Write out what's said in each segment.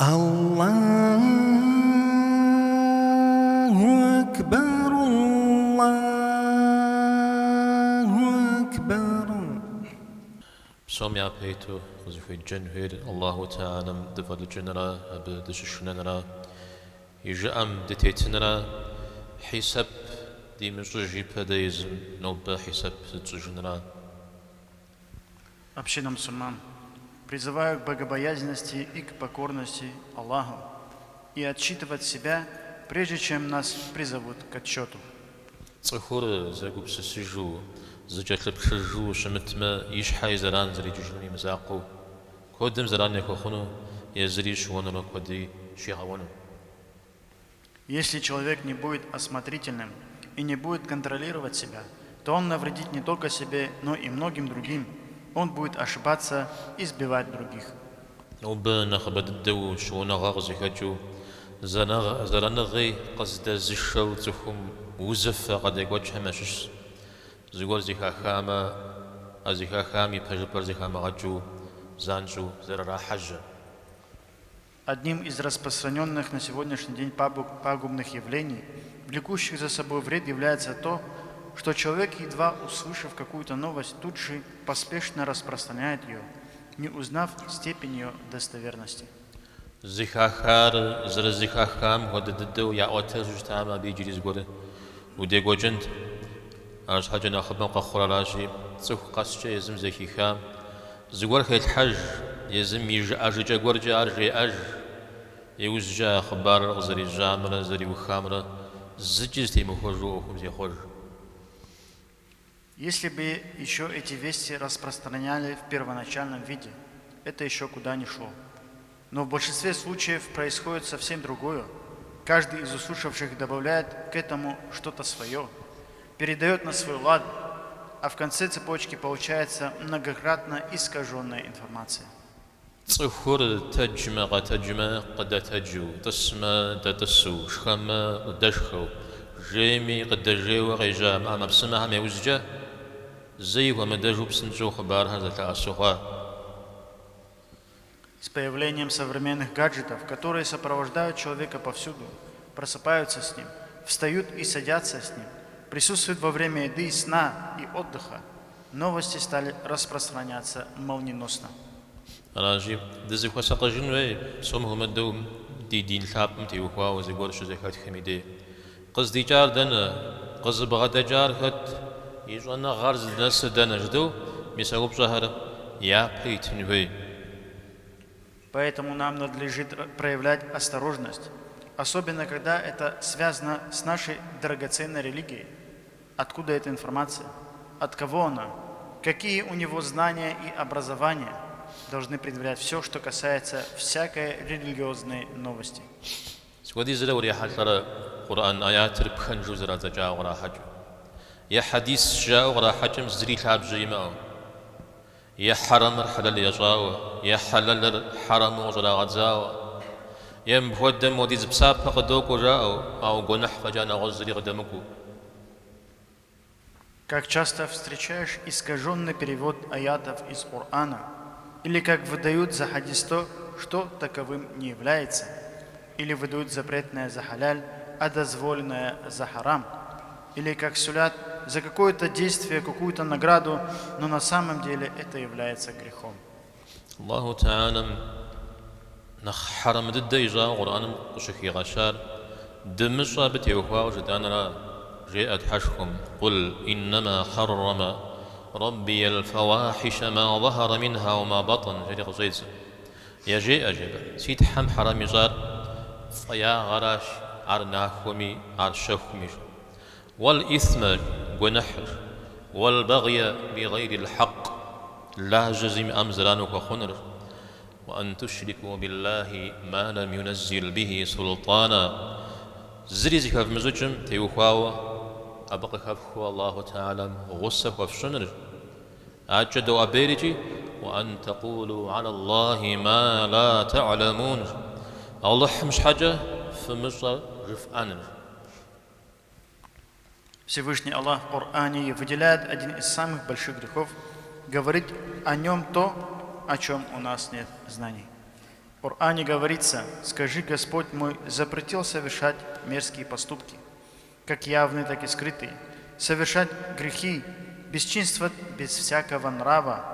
Аллаху Акбар, Аллаху Акбар. Som jeg Peter, og så får genhørt Allahu Ta'ala, det var det genera, det det shunera, yjam det tetnera, hisab de mujib deizm, noba hisab det genera. Община мусульман, призываю к богобоязненности и к покорности Аллаху и отчитывать себя, прежде чем нас призовут к отчету. Цхур загуб сижу, زجاجة بشجو شمتما يش حي زران زري جشني مزاقو كودم زران يكوخنو يزري شوانو كودي شيخوانو. Если человек не будет осмотрительным и не будет контролировать себя, то он навредит не только себе, но и многим другим. Он будет ошибаться и сбивать других. وبنا خبد الدو شوانا غاغزي كجو زرانغي قصد زشو تخم وزف قد يقوش همشش زغور زيخا خاما ازيخا خامي пажпар зиха магаджу занжу зара хаджа. Одним из распространенных на сегодняшний день пагубных явлений, влекущих за собой вред, является то, что человек, едва услышав какую-то новость, тут же поспешно распространяет ее, не узнав степень ее достоверности. زيخاخار زر زيخاخام ودددو يا اوتز تاما بيجري زغور وديغوجنت أرش حاجة ناخذ موقع خرالاشي سوق قصة يزم زكي خام زغور خيل حج يزم يج أرجع غورجا أرجع أج يوزجا خبار زري جامرة زري وخامرة زجز تيمو خرجو خمزي خرج. Если бы еще эти вести распространяли в первоначальном виде, это еще куда ни шло. Но в большинстве случаев происходит совсем другое. Каждый из услышавших добавляет к этому что-то свое, передает на свой лад, а в конце цепочки получается многократно искаженная информация. صخور تجمع قد تجو تسمى تتسو شخما دشخو جيمي قد جيو غيجام أما بسمها ميوزجا زي ومدجو بسنجو خبار هذا تأسوها. С появлением современных гаджетов, которые сопровождают человека повсюду, просыпаются с ним, встают и садятся с ним, присутствуют во время еды, сна и отдыха, новости стали распространяться молниеносно. راجي دزي خسق جنوي سومهم الدوم دي دين ثابم تي وخوا وزيغور شو زكات خميدي قصدي جار دنا قص بغدا جار خت يجونا غرز ناس دنا جدو ميساوب شهر يا بيتنوي. Поэтому нам надлежит проявлять осторожность, особенно когда это связано с нашей драгоценной религией. Откуда эта информация? От кого она? Какие у него знания и образование? Должны предъявлять все, что касается всякой религиозной новости. سودي زلور يا حجر قرآن آيات ربخن جوزر زجاء ورا حجم يا حديث جاء ورا حجم زري لعب جيماء يا حرم الحلال يجاو يا حلال حرم وجرا غزاو يا مبودم وديز بساب فقدوك وجاو أو جنح فجانا غزري قدمكو. Как часто встречаешь искаженный перевод аятов из Корана, или как выдают за хадис то, что таковым не является, или выдают запретное за халяль, а дозволенное за харам, или как сулят за какое-то действие, какую-то награду, но на самом деле это является грехом. الله تعالى نخ حرم ضد يجا قرآن قشخي غشار دمشا بتيوخوا وجدانا جاءت حشكم قل إنما حرم ربي الفواحش ما ظهر منها وما بطن جري قصيد يا جاء جبا سيد حم حرام يجار فيا غراش عرناخومي عرشخومي والإثم ونحر والبغي بغير الحق لا جزم أمزرانك وخنر وأن تشركوا بالله ما لم ينزل به سلطانا زريزك في مزوجم تيوخاو أبقى خفخو الله تعالى غصة وفشنر أجد وأبيرجي وأن تقولوا على الله ما لا تعلمون الله مش حاجة فمش رفعانر. Всевышний Аллах в Коране выделяет один из самых больших грехов, говорит о нем то, о чем у нас нет знаний. В Коране говорится: «Скажи, Господь мой запретил совершать мерзкие поступки, как явные, так и скрытые, совершать грехи, бесчинствовать без всякого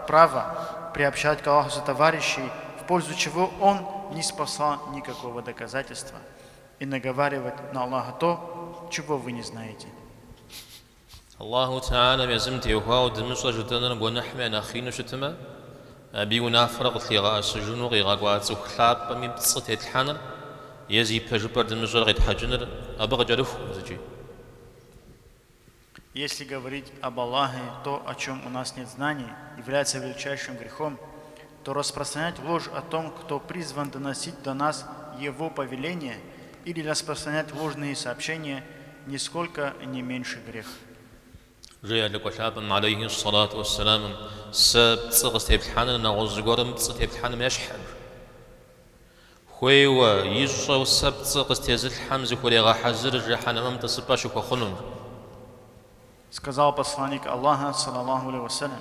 права, приобщать к Аллаху сотоварищей, в пользу чего Он не спасал никакого доказательства, и наговаривать на Аллаха то, чего вы не знаете». الله تعالى يزمت يوهاو دمشق جدنا ونحمي نخين شتما أبي ونافرق ثيغا سجنو غيغا قواتو خلاب بمي بتصت يتحانر يزي بجبر دمشق غيت حجنر أبغ جرف زجي. Если говорить об Аллахе, то, о чем у нас нет знаний, является величайшим грехом, то распространять ложь о том, кто призван доносить до нас Его повеление, или распространять ложные сообщения, нисколько не меньший грех. جاء لك عليه الصلاة والسلام سب تصغس تبحان نغز قرم تبحان مشحن خويوا يجوا سب تصغس تزل حمز خليغا حزر جحان أمام تصباش وخنم. Сказал посланник Аллаха, саллаллаху алейхи вассалям: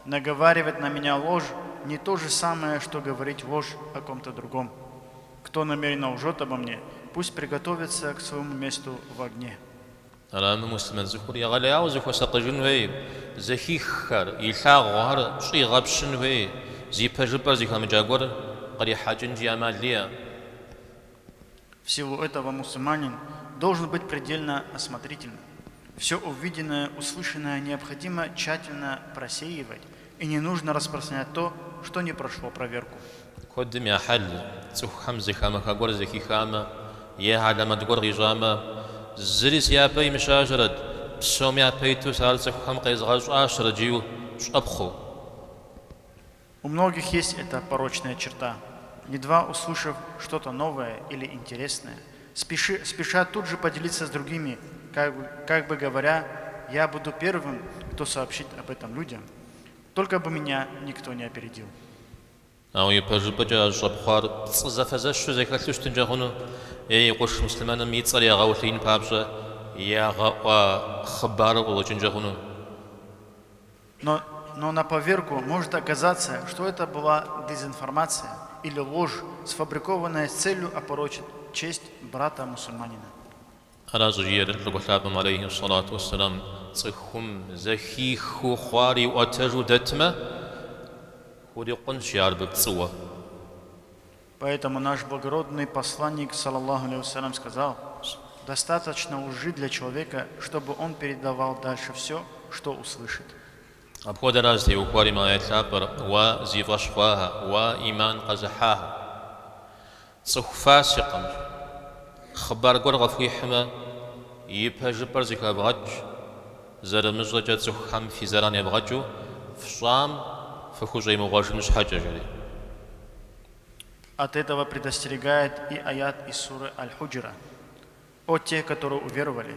наговаривать на меня ложь не то же самое, что говорить ложь о ком-то другом. Кто намеренно лжет обо мне, пусть приготовится к своему месту в огне. أنا مسلم زخور يا غالي أو زخور سقجن وي زخي خر يلحق غار شيء غبشن وي زي بجبر زي كم جاكور قري حاجن جيامال ليا. В силу этого мусульманин должен быть предельно осмотрительным. Все увиденное, услышанное необходимо тщательно просеивать, и не нужно распространять то, что не прошло проверку. قدم يا حل تسخ حمزة خامة كاغور زكي خامة يا على ما تقول غيجامة زريس يا بي مشاجرة بسوم يا بيتو سال تسخ حم قيزغاج عشرة جيو أبخو. У многих есть эта порочная черта. Едва услышав что-то новое или интересное, спешат тут же поделиться с другими, как бы говоря: «Я буду первым, кто сообщит об этом людям, только бы меня никто не опередил». أو يبجبجا جبخار زفزش شو زي كلش تنجهونه يقش مسلمان ميتصل يا غوثين بابجا يا خبار وجنجهونه. Но на поверку может оказаться, что это была дезинформация или ложь, сфабрикованная с целью опорочить честь брата мусульманина. على زجير لقحلاب عليه الصلاة والسلام صخم زخيخ خواري واتجو دتمه وريقن شعر ببصوة. Поэтому наш благородный посланник, саллаллаху алейхи вассалям, сказал: достаточно лжи для человека, чтобы он передавал дальше все, что услышит. أبخد رازدي وقاري ما يتلابر وزيفشواها وإيمان قزحاها صخ فاسقا خبر قرغ في حما يبهجبر زكا بغج زر مزجة زخم في زران يبغجو في صام فخوجي مغاش مش حاجة جري. От этого предостерегает и аят из суры Аль-Худжра: «О те, которые уверовали,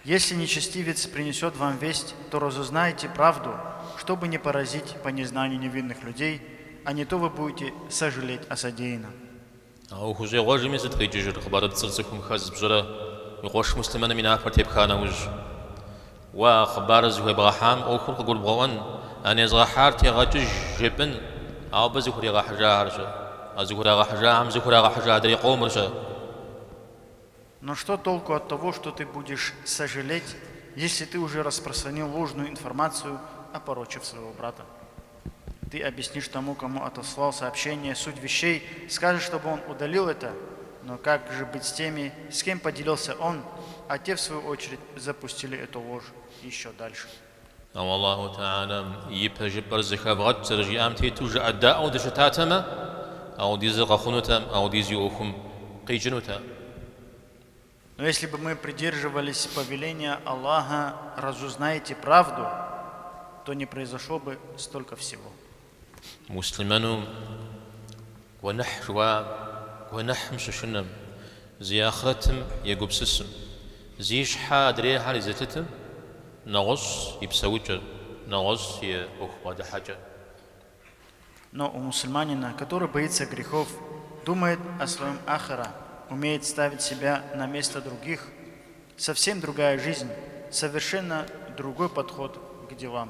если нечестивец принесет вам весть, то разузнайте правду, чтобы не поразить по незнанию невинных людей, а не то вы будете сожалеть о содеянном». أو خوجي غاجي ميزت غيجيجر خبر بتصرزكم خاز بجرا يغوش مسلمان من عفر تبخانا وج وخبار زوي بغحام أو خلق قول بغوان أن يزغحار تيغاجي جبن أو بزخور يغحجا هرجا أزخور يغحجا عم زخور يغحجا دري قوم رجا. Но что толку от того, что ты будешь сожалеть, если ты уже распространил ложную информацию, опорочив своего брата? Ты объяснишь тому, кому отослал сообщение, суть вещей, скажешь, чтобы он удалил это, но как же быть с теми, с кем поделился он, а те, в свою очередь, запустили эту ложь еще дальше. أو الله تعالى يبهجبر زكا بغد ترجي أمتي توجع الداء أو دشتاتما أو ديزغ خنوتام أو ديزيوكم قيجنوتا. Но если бы мы придерживались повеления Аллаха «разузнайте правду», то не произошло бы столько всего. مسلمان ونحم ششنم زي آخرتم يقب سسم زيش حادري حالي زتتم نغص يبسوجر نغص يأخواد حاجة. Но у мусульманина, который боится грехов, думает о своем ахира, умеет ставить себя на место других, совсем другая жизнь, совершенно другой подход к делам.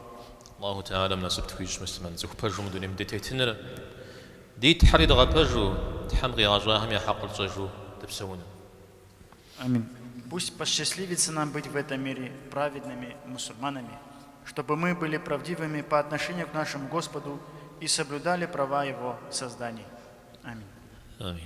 الله تعالى من سبت فيش مسلمان زخ برجم دوني مدتيتنر دي تحريد غبجو تحمغي غجاهم يا حق الججو تبسونا. Аминь. Пусть посчастливится нам быть в этом мире праведными мусульманами, чтобы мы были правдивыми по отношению к нашему Господу и соблюдали права Его созданий. Аминь. آمين.